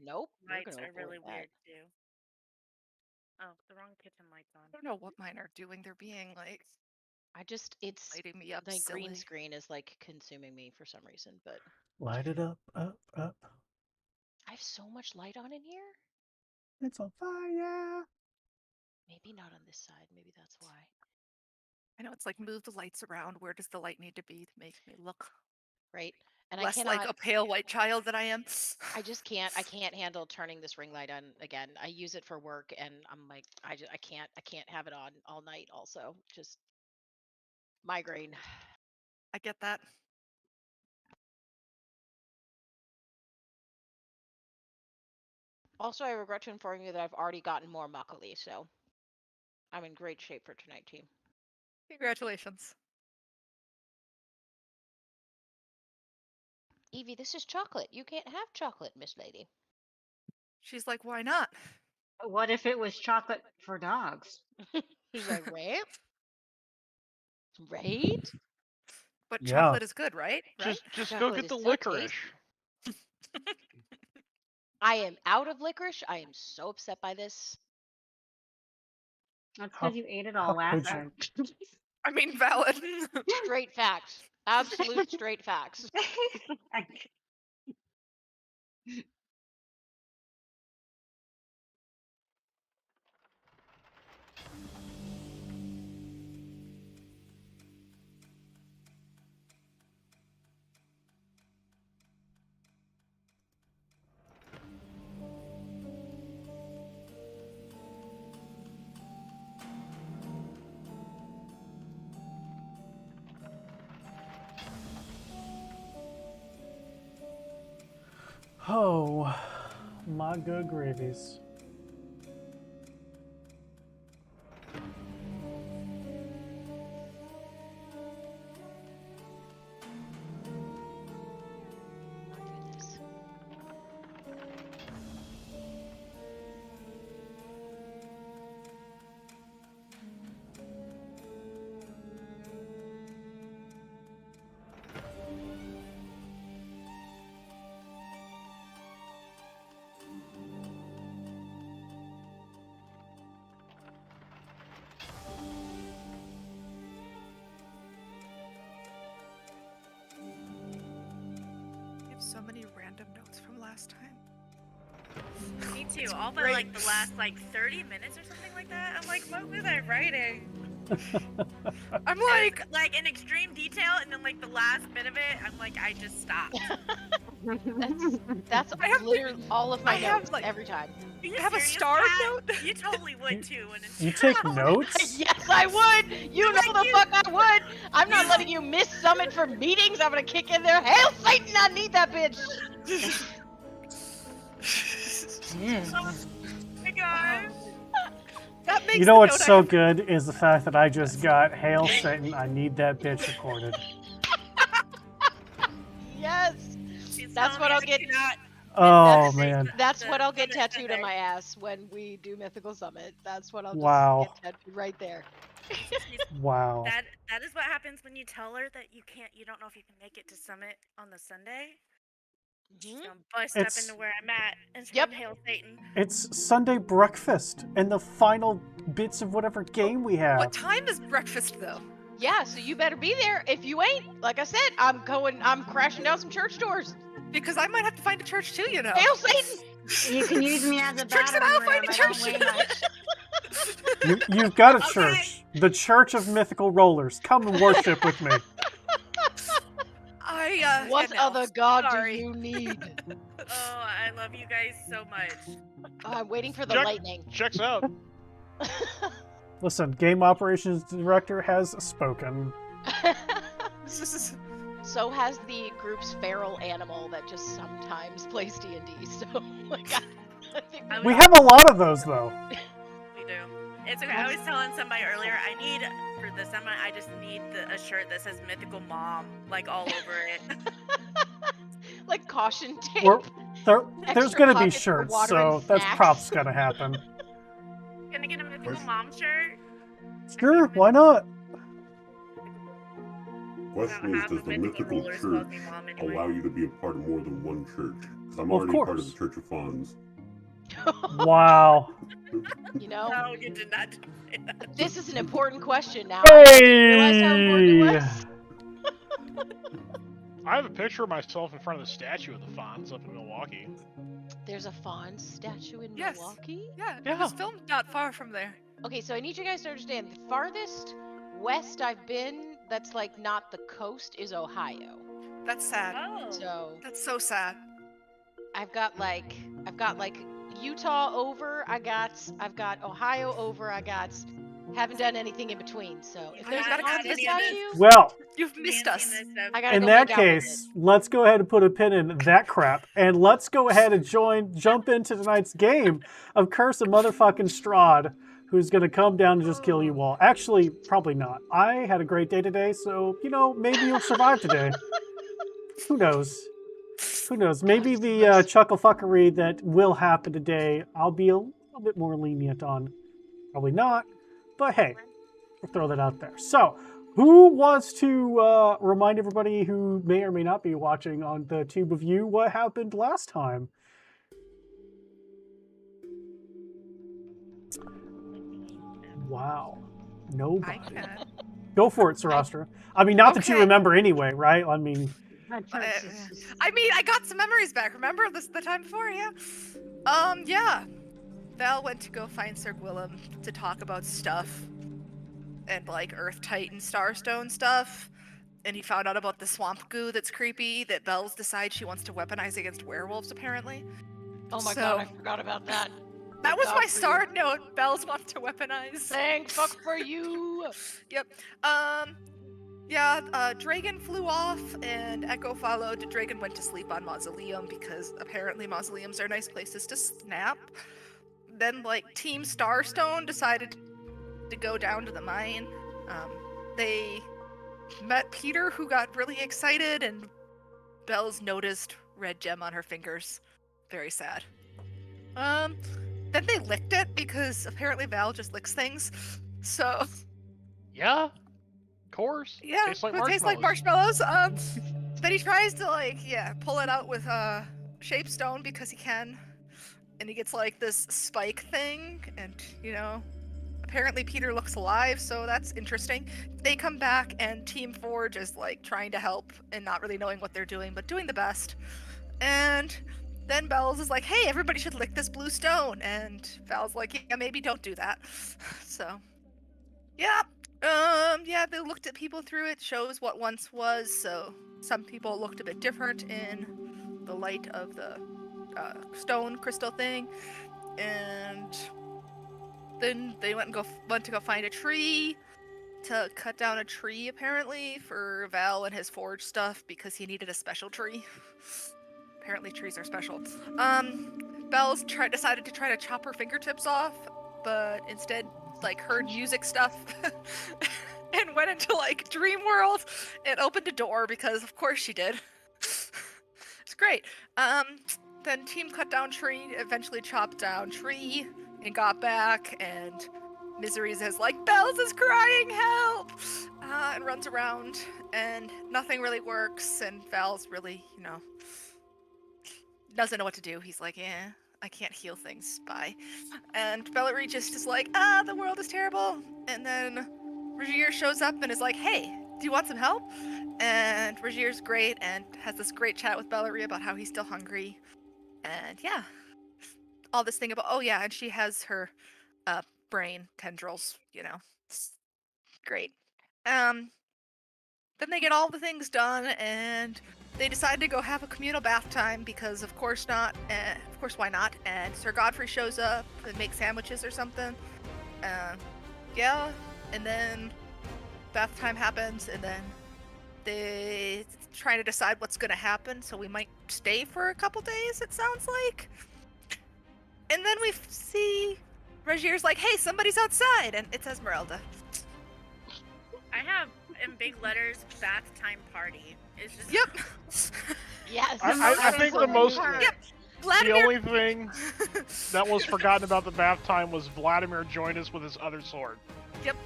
Nope. We're lights gonna are avoid really that. weird too. Oh, the wrong kitchen light's on. I don't know what mine are doing. They're being like It's lighting me up the silly. green screen is like consuming me for some reason, but Light it up, up, up. I have so much light on in here. It's on fire. Maybe not on this side. Maybe that's why. I know it's like move the lights around. Where does the light need to be to make me look Right. And less I cannot like a pale white child that I am? I can't handle turning this ring light on again. I use it for work and I'm like I can't have it on all night also. Just migraine. I get that. Also, I regret to inform you that I've already gotten more Makali, so I'm in great shape for tonight, team. Congratulations. Evie, this is chocolate. You can't have chocolate, Miss Lady. She's like, why not? What if it was chocolate for dogs? She's like, right? Right? But Yeah. chocolate is good, right? Just go Chocolate get is the so licorice. I am out of licorice. I am so upset by this. That's How- because you ate it how all last could time. I mean, valid. Straight facts. Absolute straight facts. Oh, my good gravies. I'll do this. I have so many random notes from last time. Me too. All but like the last like 30 minutes or something like that. I'm like, what was I writing? I'm like in extreme detail, and then like the last bit of it, I'm like, I just stopped. That's I have, literally all of my I have, notes like- every time. Are you I have a serious, star Pat? note. You totally would too. When it's You take notes? Yes, I would. You know the fuck I would. I'm not letting you miss summit for meetings. I'm gonna kick in there. Hail Satan! I need that bitch. Oh my gosh. That makes You know the what's note I so have- good is the fact that I just got Hail Satan, I need that bitch recorded. Yes. She's That's telling what me I'll I get. cannot- Oh, That's- man. That's The what I'll get Summit tattooed on Sunday. my ass when we do Mythical Summit. That's what I'll Wow. just get tattooed right there. Wow. That is what happens when you tell her that you don't know if you can make it to Summit on the Sunday. She's gonna bust It's- up into where I'm at and Yep. scream Hail Satan. It's Sunday breakfast and the final bits of whatever game we have. What time is breakfast though? Yeah, so you better be there. If you ain't, like I said, I'm crashing down some church doors. Because I might have to find a church too, you know. Hail Satan! You can use me as a Church that battering I'll ram. find a I don't church. weigh much. You've got a Okay. church. The Church of Mythical Rollers. Come and worship with me. What yeah, no. other god Sorry. do you need? Oh, I love you guys so much. Oh, I'm waiting for the Check. lightning. Checks out. Listen, Game Operations Director has spoken. So has the group's feral animal that just sometimes plays D&D. So, like, I think We have a lot of those, though. We do. It's okay. I was telling somebody earlier, for the summit, I just need a shirt that says Mythical Mom, like all over it. like caution tape. There's Extra going to be pockets for shirts, water so and that's snacks. props going to happen. Gonna get a Mythical Mom shirt. Sure, why not? Question is, does the mythical church allow you to be a part of more than one church? I'm Well, of already part of course. the Church of Fawns. Wow. You know, No, you did not say that. this is an important question now. I didn't realize how important it Hey! was. I have a picture of myself in front of the statue of the Fonz up in Milwaukee. There's a Fawn statue in Yes. Milwaukee? Yeah, it Yeah. was filmed not far from there. Okay, so I need you guys to understand the farthest west I've been that's like not the coast is Ohio. That's sad. Oh. So That's so sad. I've got like Utah over, I've got Ohio over, haven't done anything in between. So if I there's gotta a Fawn come visit. statue, Well, You've missed us. I gotta in go that make out with case, let's go ahead and put a pin in that crap, and let's go ahead and jump into tonight's game of Curse of motherfucking Strahd, who's gonna come down and just kill you all. Actually, probably not. I had a great day today, so maybe you'll survive today. Who knows? Who knows? Maybe the chuckle fuckery that will happen today, I'll be a little bit more lenient on. Probably not, but hey, we'll throw that out there. So, who wants to remind everybody who may or may not be watching on the Tube of You what happened last time? Wow. Nobody. I can. Go for it, Sarastra. I mean, not that you Okay. remember anyway, right? I mean, I mean, I got some memories back. Remember the time before? Yeah. Yeah. Val went to go find Sir Gwillem to talk about stuff and like Earth Titan Starstone stuff. And he found out about the swamp goo that's creepy that Belle's decides she wants to weaponize against werewolves, apparently. Oh my So- god, I forgot about that. That was God my for you. start note. Belle's wants to weaponize. Thank fuck for you. Yep. Yeah, Dragon flew off and Echo followed. Dragon went to sleep on Mausoleum because apparently mausoleums are nice places to snap. Then, like, Team Starstone decided to go down to the mine. They met Peter, who got really excited, and Belle's noticed red gem on her fingers. Very sad. Then they licked it because apparently Val just licks things. So, Yeah, of course. yeah, Tastes like it tastes like marshmallows. Then he tries to pull it out with shapestone because he can, and he gets like this spike thing, and apparently Peter looks alive, so that's interesting. They come back and Team Forge is like trying to help and not really knowing what they're doing, but doing the best. And then Bells is like, "Hey, everybody should lick this blue stone," and Val's like, "Yeah, maybe don't do that." So, yeah. They looked at people through it, shows what once was, so some people looked a bit different in the light of the stone crystal thing, and then they went to go find a tree to cut down a tree, apparently, for Val and his forge stuff, because he needed a special tree. Apparently trees are special. Bells decided to try to chop her fingertips off, but instead heard music stuff and went into dream world and opened a door because of course she did. It's great. Then team cut down tree, eventually chopped down tree and got back, and Miseries is like, "Bells is crying, help!" And runs around and nothing really works, and Val's really, doesn't know what to do. He's like, "Yeah, I can't heal things, bye." And Bellery just is like, "The world is terrible." And then Regier shows up and is like, "Hey, do you want some help?" And Regier's great and has this great chat with Bellery about how he's still hungry. And yeah, all this thing about, and she has her brain tendrils, Great. Then they get all the things done and they decide to go have a communal bath time because of course not, of course why not, and Sir Godfrey shows up and makes sandwiches or something. And then bath time happens, and then they try to decide what's gonna happen, so we might stay for a couple days, it sounds like. And then we see Regier's like, "Hey, somebody's outside," and it's Esmerelda. I have in big letters bath time party. It's just Yep. Yes. I think the most, Yep. the Vladimir. only thing that was forgotten about the bath time was Vladimir joined us with his other sword. Yep.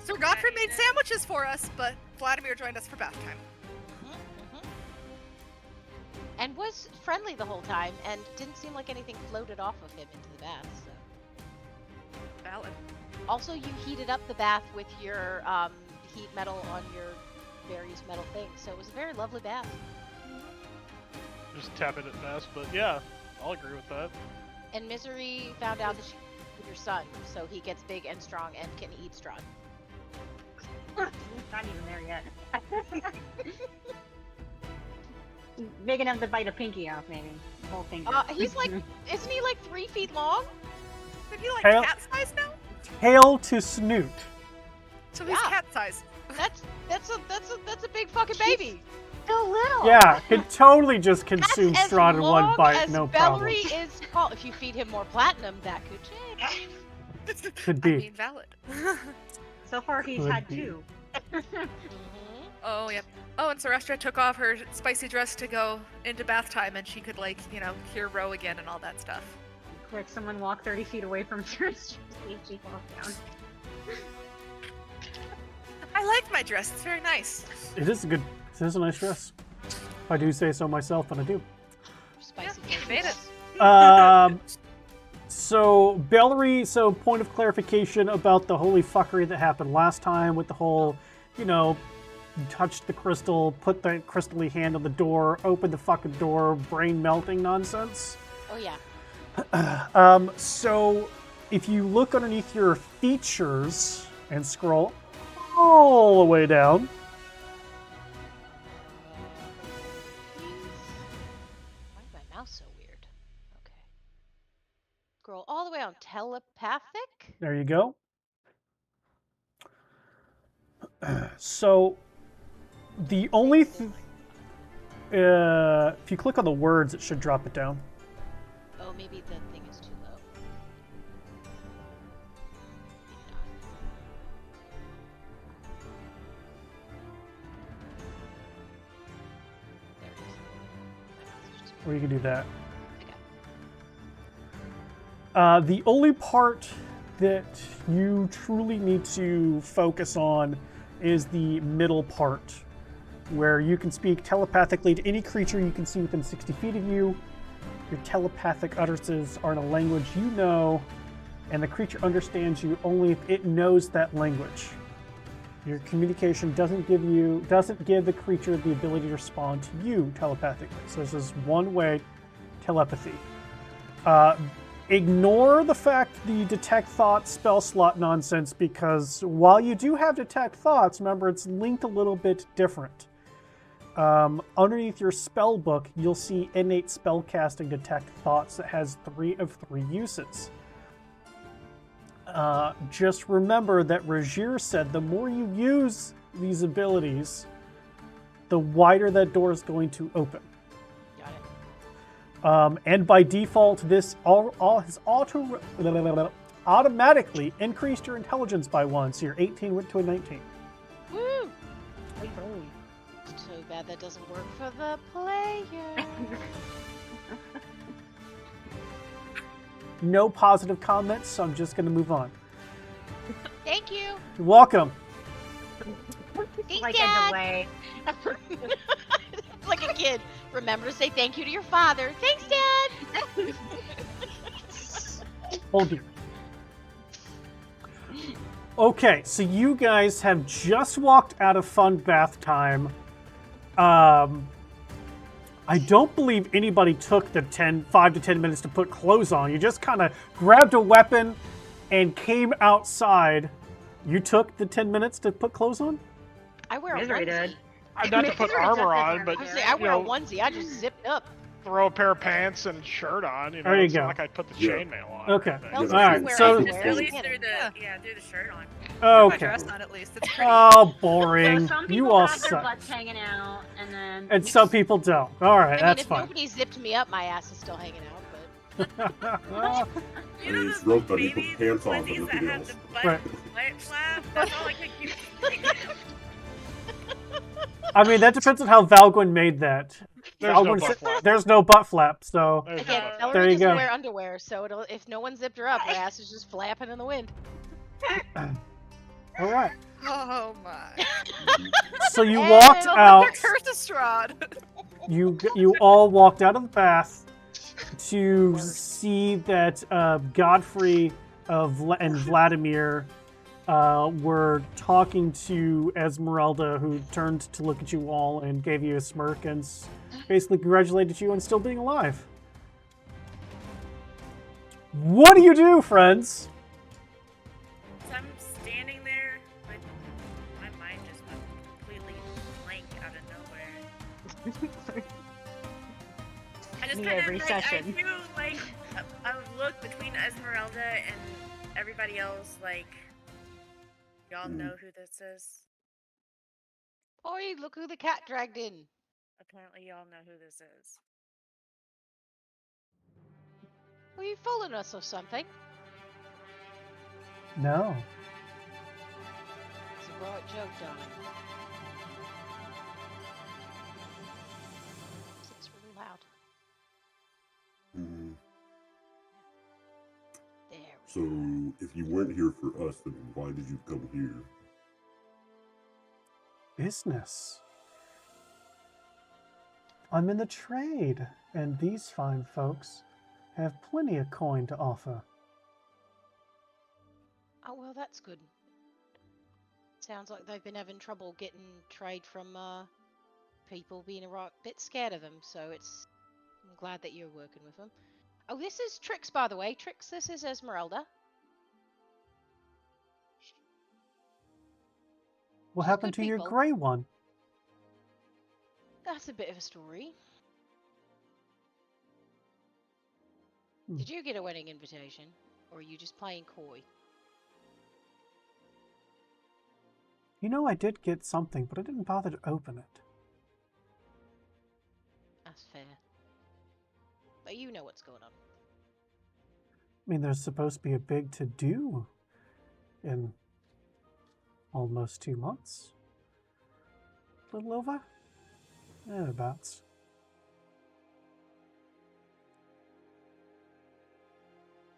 Sir Godfrey made sandwiches for us, but Vladimir joined us for bath time. and was friendly the whole time, and didn't seem like anything floated off of him into the bath. So. Valid. Also, you heated up the bath with your heat metal on your various metal things, so it was a very lovely bath. Just tepid at best, but yeah, I'll agree with that. And Misery found out that she with your son, so he gets big and strong and can eat Strahd. Not even there yet. Big enough to bite a pinky off, maybe. Whole finger. He's like, isn't he like 3 feet long? Is he like Tail- cat size now? Tail to snoot. So he's Yeah. cat size. That's a big fucking baby. So little. Yeah, could totally just consume That's as Strahd in one long bite, as no problem. Bellery is tall. If you feed him more platinum, that could change. Could I be. mean, valid. So far, he's Could had be. 2. Oh, yep. Oh, and Celestia took off her spicy dress to go into bath time, and she could, like, hear Row again and all that stuff. Quick, someone walk 30 feet away from her. She falls down. I like my dress. It's very nice. It is a nice dress. If I do say so myself, and I do. Spicy Yeah, you flavors. made it. So Bellery, point of clarification about the holy fuckery that happened last time with the whole, you touched the crystal, put the crystally hand on the door, open the fucking door, brain melting nonsense. Oh yeah. So if you look underneath your features and scroll all the way down, Why is my mouse so weird? Okay. Scroll all the way on telepathic. there you go. So the only if you click on the words, it should drop it down. Oh, maybe the thing is too low. There it is. My mouse is just Or you can do that. Okay. The only part that you truly need to focus on is the middle part, where you can speak telepathically to any creature you can see within 60 feet of you. Your telepathic utterances are in a language you know, and the creature understands you only if it knows that language. Your communication doesn't give the creature the ability to respond to you telepathically. So this is one-way telepathy. Ignore the fact the detect thoughts spell slot nonsense, because while you do have detect thoughts, remember it's linked a little bit different. Underneath your spell book, you'll see innate spellcasting detect thoughts that has 3 of 3 uses. Just remember that Rajir said the more you use these abilities, the wider that door is going to open. Got it. And by default, this has automatically increased your intelligence by 1, so your 18 went to a 19. Woo! Too bad that doesn't work for the player. No positive comments, so I'm just going to move on. Thank you. You're welcome. Thanks, Like Dad. a delay. It's like a kid. Remember to say thank you to your father. Thanks, Dad. Oh dear. Okay, so you guys have just walked out of fun bath time. I don't believe anybody took the 5 to 10 minutes to put clothes on. You just kind of grabbed a weapon and came outside. You took the 10 minutes to put clothes on? I wear a Misery onesie. did. Not to put Misery armor just on, has but armor. I wear a you know, onesie. I just zipped up. throw a pair of pants and shirt on. There you it's go. not like I'd put the Yeah. chainmail on. Okay. But- They'll All just right, wear so- underwear. At least Yeah. through the shirt on. My Okay. dress on, at least. It's pretty. Oh, boring. So some people You all have their suck. butts hanging out, and then And some people don't. All right, I mean, that's if fine. nobody zipped me up, my ass is still hanging out. You know it's those rough that you put babies pants on, but onesies that nothing have else. the butt Right. flap? That's all I could keep. I mean, that depends on how Valgwyn made that. There's no Valgwyn butt said- flap. there's no butt flap, so There's no Again, butt flap. Valerie There you doesn't go. wear underwear, so if no one zipped her up, her ass is just flapping in the wind. all right. Oh my. So you walked Oh, out. Curse of Strahd. You all walked out of the bath to Worst. see that Godfrey and Vladimir were talking to Esmerelda, who turned to look at you all and gave you a smirk and basically congratulated you on still being alive. What do you do, friends? So I'm standing there, but my mind just went completely blank out of nowhere. I just Me kind of every like, session. I do like a look between Esmeralda and everybody else, like, y'all know who this is? Oi, look who the cat dragged in. Apparently y'all know who this is. Were you fooling us or something? No. It's a right joke, darling. It's really loud. Mm. There we So, go. if you weren't here for us, then why did you come here? Business. I'm in the trade, and these fine folks have plenty of coin to offer. Oh, well, that's good. Sounds like they've been having trouble getting trade from people, being a right bit scared of them, so I'm glad that you're working with them. Oh, this is Trix, by the way. Trix, this is Esmerelda. What She's happened good to your people. grey one? That's a bit of a story. Hmm. Did you get a wedding invitation? Or are you just playing coy? You know, I did get something, but I didn't bother to open it. That's fair. But you know what's going on. I mean, there's supposed to be a big to-do in almost 2 months. A little over? Thereabouts.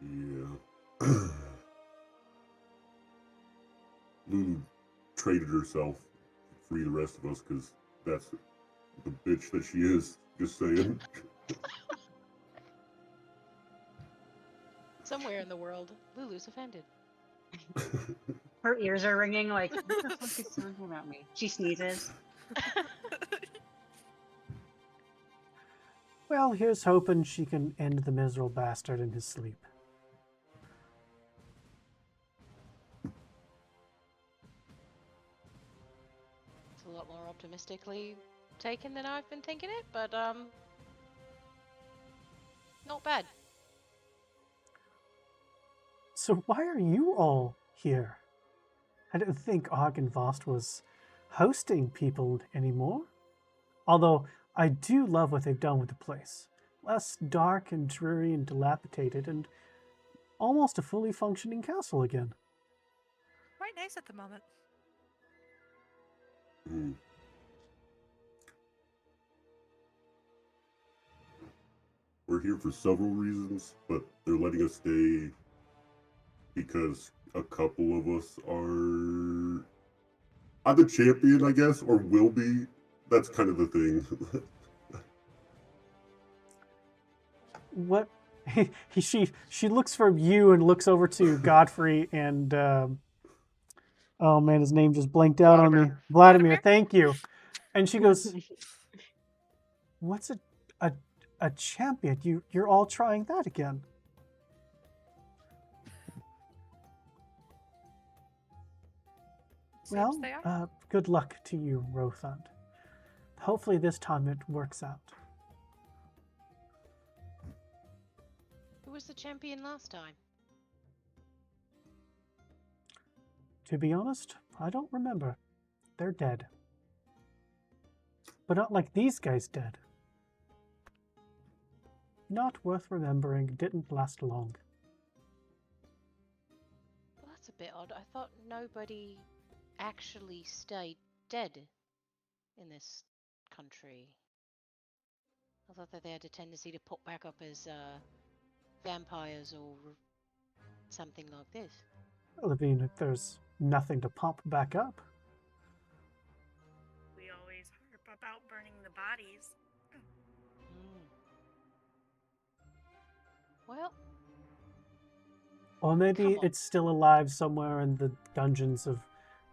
Yeah. Lulu traded herself to free the rest of us because that's the bitch that she is. Just saying. Somewhere in the world, Lulu's offended. Her ears are ringing like, what the fuck is talking about me? She sneezes. Well, here's hoping she can end the miserable bastard in his sleep. It's a lot more optimistically taken than I've been thinking it, but not bad. So why are you all here? I didn't think Argynvostholdt was hosting people anymore. Although I do love what they've done with the place. Less dark and dreary and dilapidated, and almost a fully functioning castle again. Quite nice at the moment. Hmm. We're here for several reasons, but they're letting us stay because a couple of us are... I'm the champion, I guess, or will be. That's kind of the thing. What? She looks from you and looks over to Godfrey and oh man, his name just blanked out on me. Vladimir. Vladimir, thank you. And she goes, "What's a champion? You're all trying that again." Seems Well, they are. good luck to you, Rothund. Hopefully this time it works out. Who was the champion last time? To be honest, I don't remember. They're dead. But not like these guys dead. Not worth remembering, didn't last long. Well, that's a bit odd. I thought nobody actually stayed dead in this country. I thought that they had a tendency to pop back up as vampires or something like this. Well, I mean, if there's nothing to pop back up. We always harp about burning the bodies. Well, Or maybe Come on. it's still alive somewhere in the dungeons of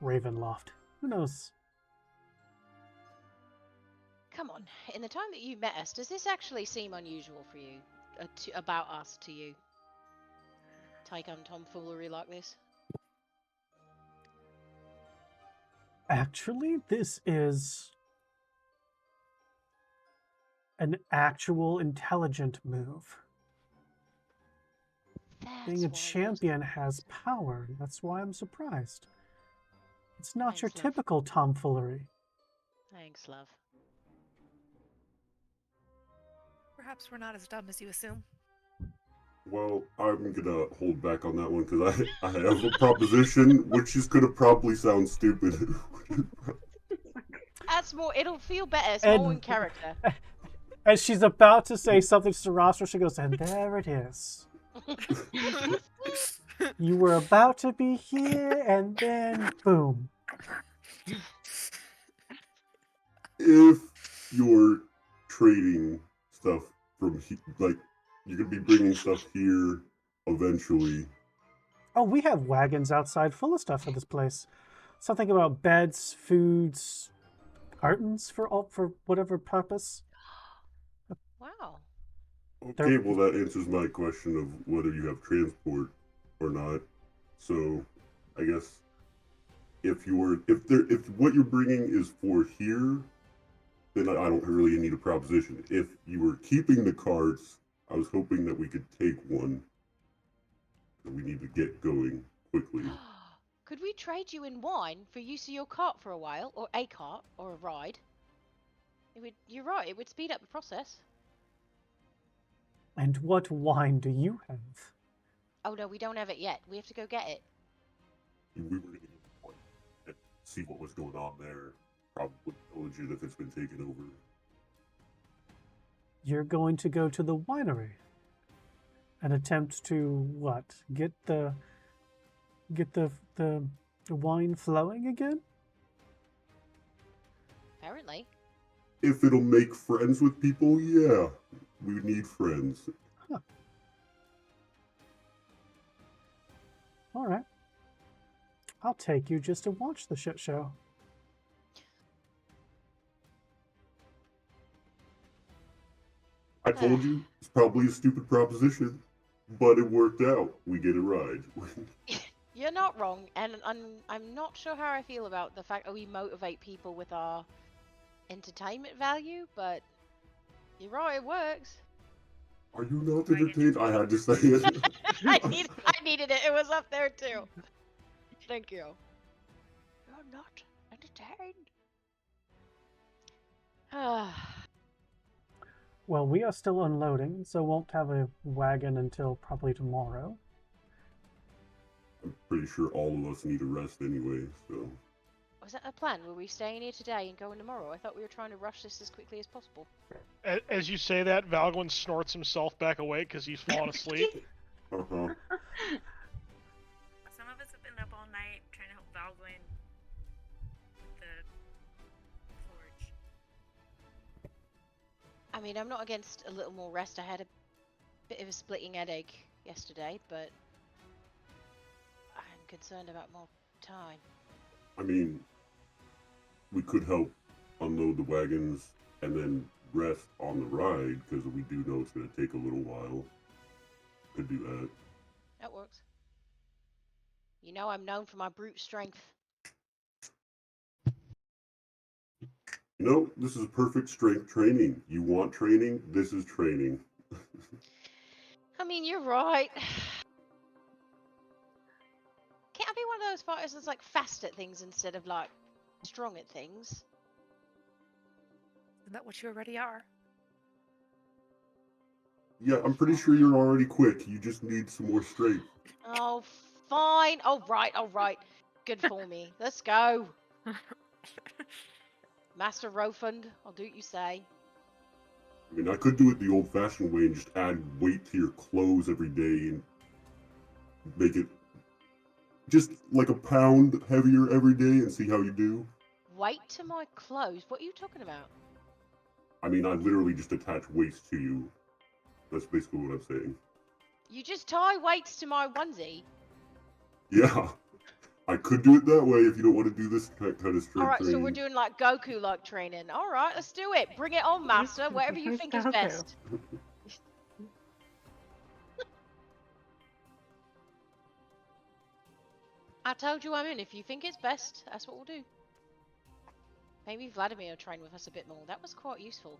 Ravenloft. Who knows? come on. In the time that you met us, does this actually seem unusual for you? About us to you? Take on tomfoolery like this? Actually, this is an actual intelligent move. Being a That's why you're champion has power. That's why I'm surprised. It's not your Thanks, love. typical tomfoolery. Thanks, love. Perhaps we're not as dumb as you assume. Well, I'm gonna hold back on that one because I have a proposition which is gonna probably sound stupid. That's more. It'll feel better. It's And- more in character. As she's about to say something to Rostra, she goes, and there it is. You were about to be here, and then boom. If you're trading stuff from like you're gonna be bringing stuff here eventually. Oh, we have wagons outside full of stuff for this place. Something about beds, foods, cartons for whatever purpose. Wow. Okay, well that answers my question of whether you have transport or not. So, I guess if what you're bringing is for here, then I don't really need a proposition. If you were keeping the carts, I was hoping that we could take one. We need to get going quickly. Could we trade you in wine for use of your cart for a while, or a cart, or a ride? You're right. It would speed up the process. And what wine do you have? Oh no, we don't have it yet. We have to go get it. We were going to get the point and see what was going on there. Probably pillage it if it's been taken over. You're going to go to the winery and attempt to what? Get the wine flowing again? Apparently. If it'll make friends with people, yeah. We need friends. Huh. All right. I'll take you just to watch the shit show. I told you, it's probably a stupid proposition, but it worked out. We get a ride. You're not wrong, and I'm not sure how I feel about the fact that we motivate people with our entertainment value, but you're right, it works. Are you not entertained? I had to say it. I needed it. It was up there too. Thank you. You're not entertained. Well, we are still unloading, so won't have a wagon until probably tomorrow. I'm pretty sure all of us need a rest anyway, so... Was that a plan? Were we staying here today and going tomorrow? I thought we were trying to rush this as quickly as possible. As you say that, Valgwyn snorts himself back awake because he's fallen asleep. Uh-huh. Some of us have been up all night trying to help Valgwyn with the forge. I mean, I'm not against a little more rest. I had a bit of a splitting headache yesterday, but I'm concerned about more time. I mean, we could help unload the wagons and then rest on the ride, because we do know it's going to take a little while. Could do that. That works. You know I'm known for my brute strength. You know, this is perfect strength training. You want training? This is training. I mean, you're right. Can't I be one of those fighters that's like fast at things instead of like strong at things? Isn't that what you already are? Yeah, I'm pretty sure you're already quick. You just need some more strength. Oh, fine. All right. Good for me. Let's go. Master Rofund, I'll do what you say. I mean, I could do it the old-fashioned way and just add weight to your clothes every day and make it just like a pound heavier every day and see how you do. Weight to my clothes? What are you talking about? I mean, I literally just attach weights to you. That's basically what I'm saying. just tie weights to my onesie. Yeah. I could do it that way if you don't want to do this kind of strength Alright, so training. we're doing like Goku-like training. Alright, let's do it. Bring it on, Master. Whatever you Who's think is Goku? best. I told you I'm in. If you think it's best, that's what we'll do. Maybe Vladimir will train with us a bit more. That was quite useful.